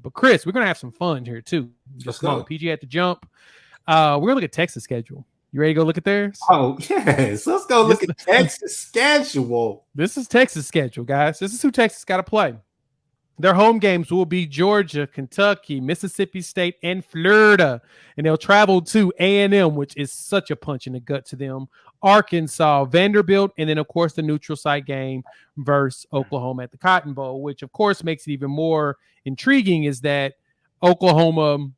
But Chris, we're gonna have some fun here too. Let's Just come on, go. PG at the jump. We're gonna look at Texas schedule. You ready to go look at theirs? Oh, yes. Let's go This look at Texas schedule. this is Texas schedule, guys. This is who Texas got to play. Their home games will be Georgia, Kentucky, Mississippi State, and Florida. And they'll travel to A&M, which is such a punch in the gut to them, Arkansas, Vanderbilt, and then, of course, the neutral site game versus Oklahoma at the Cotton Bowl, which, of course, makes it even more intriguing is that Oklahoma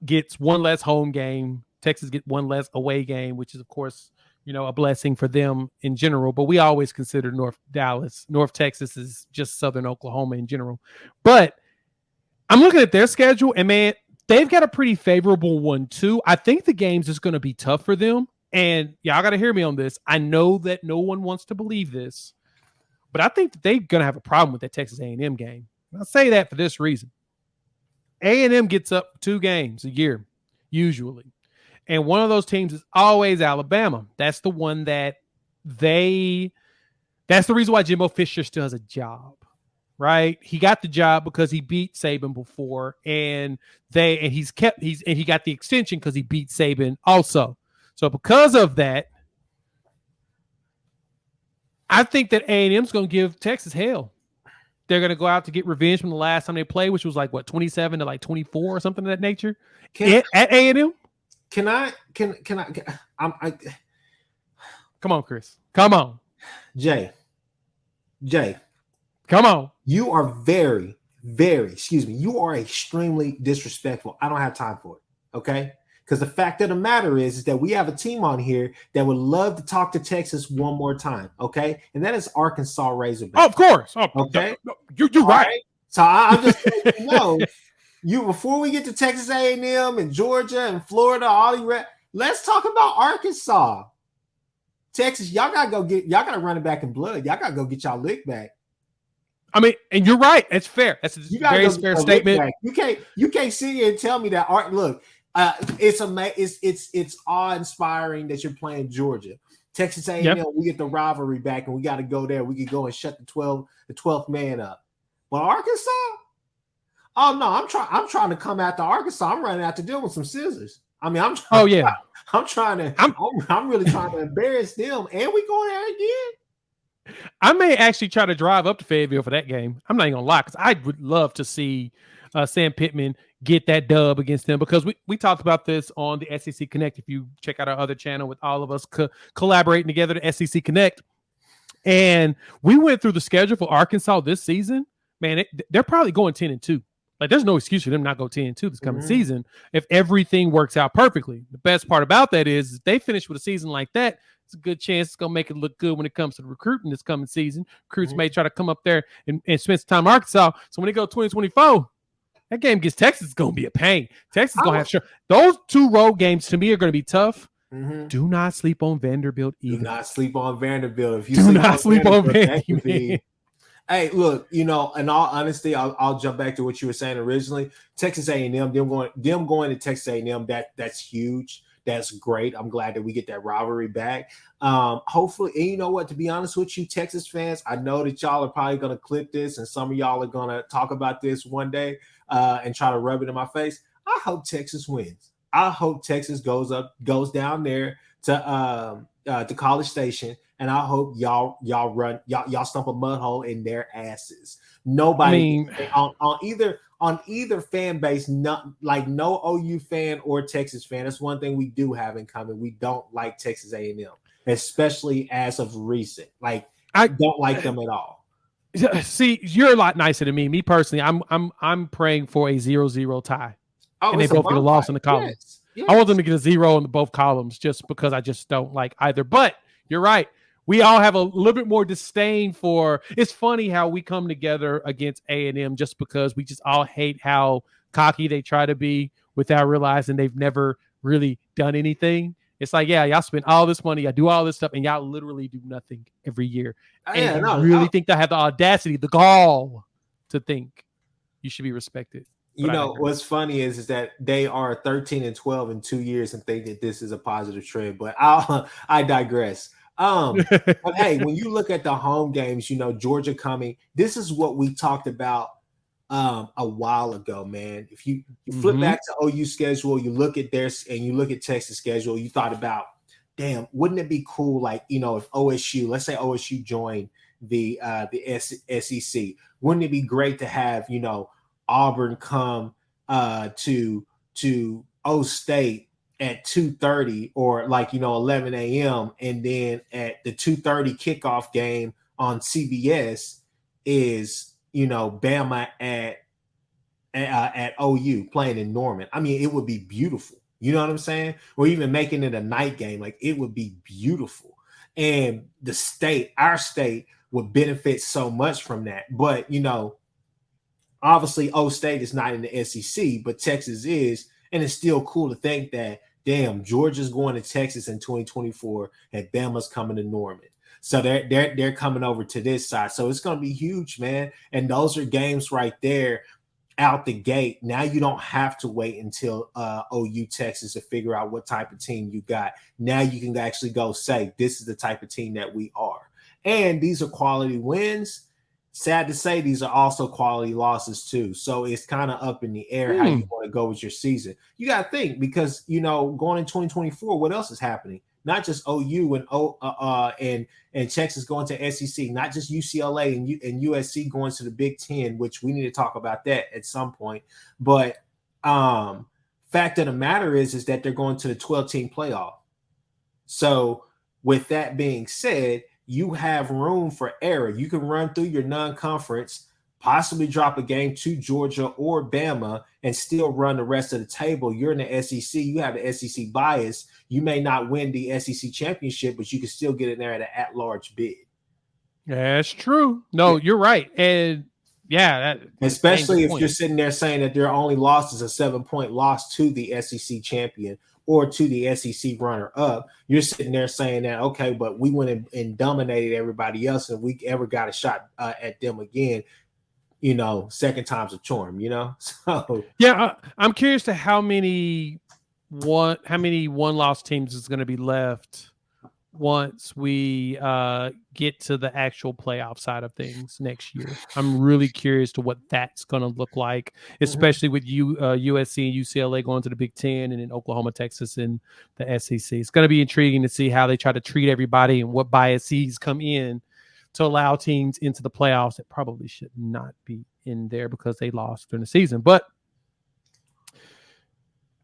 gets one less home game. Texas get one less away game, which is, of course, a blessing for them in general. But we always consider North Texas is just Southern Oklahoma in general. But I'm looking at their schedule, and man, they've got a pretty favorable one too. I think the games is going to be tough for them. And y'all got to hear me on this. I know that no one wants to believe this, but I think that they're going to have a problem with that Texas A&M game. And I say that for this reason. A&M gets up 2 games a year, usually. And one of those teams is always Alabama. That's the one that's the reason why Jimbo Fisher still has a job, right? He got the job because he beat Saban before, and he got the extension because he beat Saban also. So because of that, I think that A&M's going to give Texas hell. They're going to go out to get revenge from the last time they played, which was 27 to 24 or something of that nature at A&M. Can I? Come on, Chris. Come on. Jay. Come on. You are you are extremely disrespectful. I don't have time for it. Okay? Because the fact of the matter is that we have a team on here that would love to talk to Texas one more time. Okay? And that is Arkansas Razorbacks. Oh, of course. Oh, okay? No, you're right. So I'm just letting you know, before we get to Texas A&M and Georgia and Florida, let's talk about Arkansas. Texas, y'all gotta run it back in blood. Y'all gotta go get y'all lick back. I mean, and you're right. It's fair. That's a very fair statement. You can't sit here and tell me that it's awe-inspiring that you're playing Georgia. Texas A&M, we get the rivalry back, and we got to go there. We could go and shut the 12th man up. But Arkansas, oh no, I'm trying to come after Arkansas. I'm running out to deal with some scissors. I mean, I'm really trying to embarrass them, and we going there again. I may actually try to drive up to Fayetteville for that game. I'm not even gonna lie, because I would love to see Sam Pittman get that dub against them, because we talked about this on the SEC Connect. If you check out our other channel with all of us collaborating together, the SEC Connect, and we went through the schedule for Arkansas this season. Man, they're probably going 10-2. Like, there's no excuse for them not go 10-2 this coming season if everything works out perfectly. The best part about that is if they finish with a season like that, it's a good chance it's going to make it look good when it comes to the recruiting this coming season. Recruits may try to come up there and spend some time in Arkansas. So when they go 2024, that game against Texas is going to be a pain. Texas is going to have those 2 road games to me are going to be Do not sleep on Vanderbilt either. Do not sleep on Vanderbilt. If you do not sleep on Vanderbilt. Hey, look, in all honesty, I'll jump back to what you were saying originally. Texas A&M, them going to Texas A&M, that's huge. That's great. I'm glad that we get that rivalry back. Hopefully, and you know what? To be honest with you, Texas fans, I know that y'all are probably going to clip this, and some of y'all are going to talk about this one day and try to rub it in my face. I hope Texas wins. I hope Texas goes down there to College Station. And I hope y'all stump a mud hole in their asses. Nobody on either fan base, no OU fan or Texas fan. That's one thing we do have in common. We don't like Texas A&M, especially as of recent. Like, I don't like them at all. See, you're a lot nicer than me. Me personally, I'm praying for a 0-0 tie, and they both get a loss in the columns. Yes. I want them to get a 0 in both columns, just because I just don't like either. But you're right. We all have a little bit more disdain for. It's funny how we come together against A&M just because we just all hate how cocky they try to be without realizing they've never really done anything. It's like, yeah, y'all spend all this money, y'all do all this stuff, and y'all literally do nothing every year. And think they have the audacity, the gall to think you should be respected. What's funny is that they are 13-12 in 2 years and think that this is a positive trend. But I digress. But hey, when you look at the home games, Georgia coming, this is what we talked about a while ago, man. If you flip Mm-hmm. back to OU schedule, you look at theirs and you look at Texas schedule, you thought about, damn, wouldn't it be cool, like, if OSU, let's say OSU joined the SEC, wouldn't it be great to have Auburn come to O State at 2:30 or 11 a.m. and then at the 2:30 kickoff game on CBS is Bama at OU playing in Norman. I mean, it would be beautiful. You know what I'm saying? Or even making it a night game, like it would be beautiful. And our state would benefit so much from that. But obviously O State is not in the SEC, but Texas is, and it's still cool to think that damn, Georgia's going to Texas in 2024 and Bama's coming to Norman. So they're coming over to this side. So it's going to be huge, man. And those are games right there out the gate. Now you don't have to wait until OU Texas to figure out what type of team you got. Now you can actually go say, this is the type of team that we are. And these are quality wins. Sad to say, these are also quality losses too. So it's kind of up in the air how you want to go with your season. You got to think, because going in 2024, what else is happening? Not just OU and Texas going to SEC, not just UCLA and USC going to the Big Ten, which we need to talk about that at some point. But fact of the matter is that they're going to the 12-team playoff. So with that being said, you have room for error. You can run through your non-conference, possibly drop a game to Georgia or Bama, and still run the rest of the table. You're in the SEC. You have the SEC bias. You may not win the SEC championship, but you can still get in there at an at-large bid. That's true. No, you're right. And yeah, especially if you're sitting there saying that their only loss is a 7-point loss to the SEC champion or to the SEC runner-up. You're sitting there saying that, okay, but we went and dominated everybody else, and we ever got a shot at them again, second time's a charm, So yeah, I'm curious to how many one-loss teams is going to be left once we get to the actual playoff side of things next year. I'm really curious to what that's going to look like, especially with USC and UCLA going to the Big Ten, and then Oklahoma, Texas, and the SEC. It's going to be intriguing to see how they try to treat everybody and what biases come in to allow teams into the playoffs that probably should not be in there because they lost during the season. But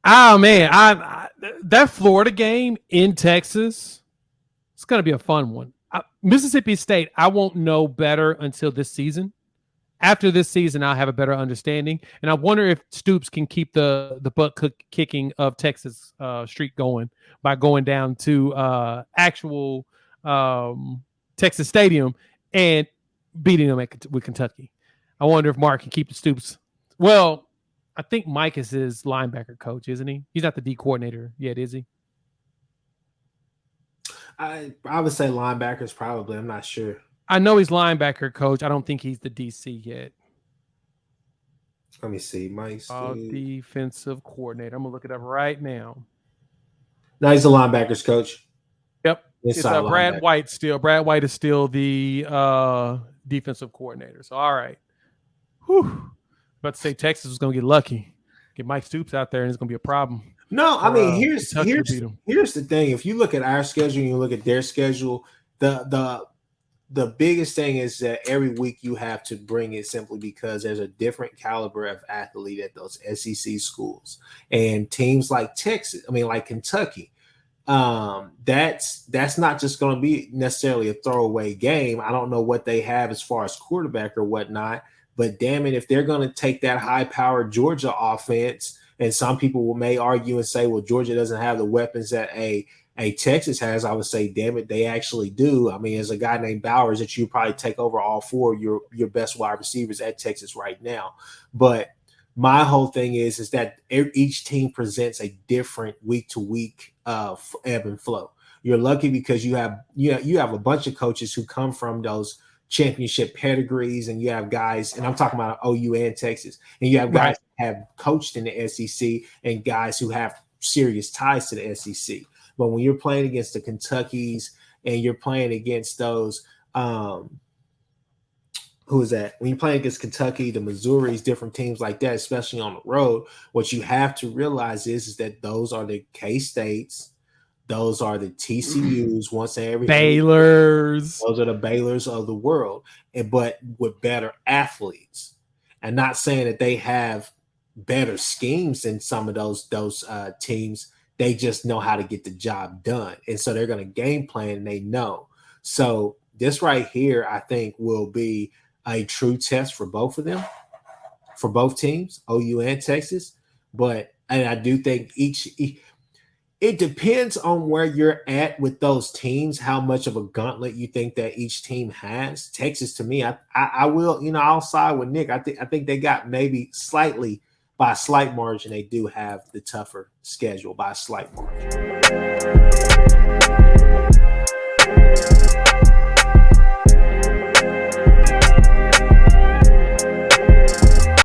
oh man, that Florida game in Texas, it's going to be a fun one. Mississippi State, I won't know better until this season. After this season, I'll have a better understanding. And I wonder if Stoops can keep the butt kicking of Texas streak going by going down to actual Texas Stadium and beating them with Kentucky. I wonder if Mark can keep the Stoops. Well, I think Mike is his linebacker coach, isn't he? He's not the D coordinator yet, is he? I would say linebackers probably. I'm not sure. I know he's linebacker coach. I don't think he's the DC yet. Let me see. Mike's defensive coordinator. I'm going to look it up right now. No, he's a linebackers coach. Yep. It's Brad White still. Brad White is still the defensive coordinator. So, all right. Whew. About to say Texas was going to get lucky. Get Mike Stoops out there, and it's going to be a problem. No, I mean, here's the thing. If you look at our schedule and you look at their schedule, the biggest thing is that every week you have to bring it simply because there's a different caliber of athlete at those SEC schools. And teams like like Kentucky, that's not just going to be necessarily a throwaway game. I don't know what they have as far as quarterback or whatnot, but damn it, if they're going to take that high-powered Georgia offense, and some people may argue and say, well, Georgia doesn't have the weapons that a Texas has, I would say, damn it, they actually do. I mean, there's a guy named Bowers that you probably take over all four of your best wide receivers at Texas right now. But my whole thing is that each team presents a different week-to-week ebb and flow. You're lucky because you have a bunch of coaches who come from those championship pedigrees, and you have guys, and I'm talking about OU and Texas, and you have guys that have coached in the SEC and guys who have serious ties to the SEC. But when you're playing against the Kentuckys and you're playing against those who is that? When you're playing against Kentucky, the Missouris, different teams like that, especially on the road, what you have to realize is that those are the K-States, those are the TCUs. Once every Baylor's. those are the Baylors of the world, but with better athletes. And not saying that they have better schemes than some of those teams. They just know how to get the job done, and so they're going to game plan. And they know. So this right here, I think, will be a true test for both of them, for both teams, OU and Texas. And I do think it depends on where you're at with those teams, how much of a gauntlet you think that each team has. Texas, to me, I will, I'll side with Nick. I think they got maybe slightly, by a slight margin, they do have the tougher schedule by a slight margin.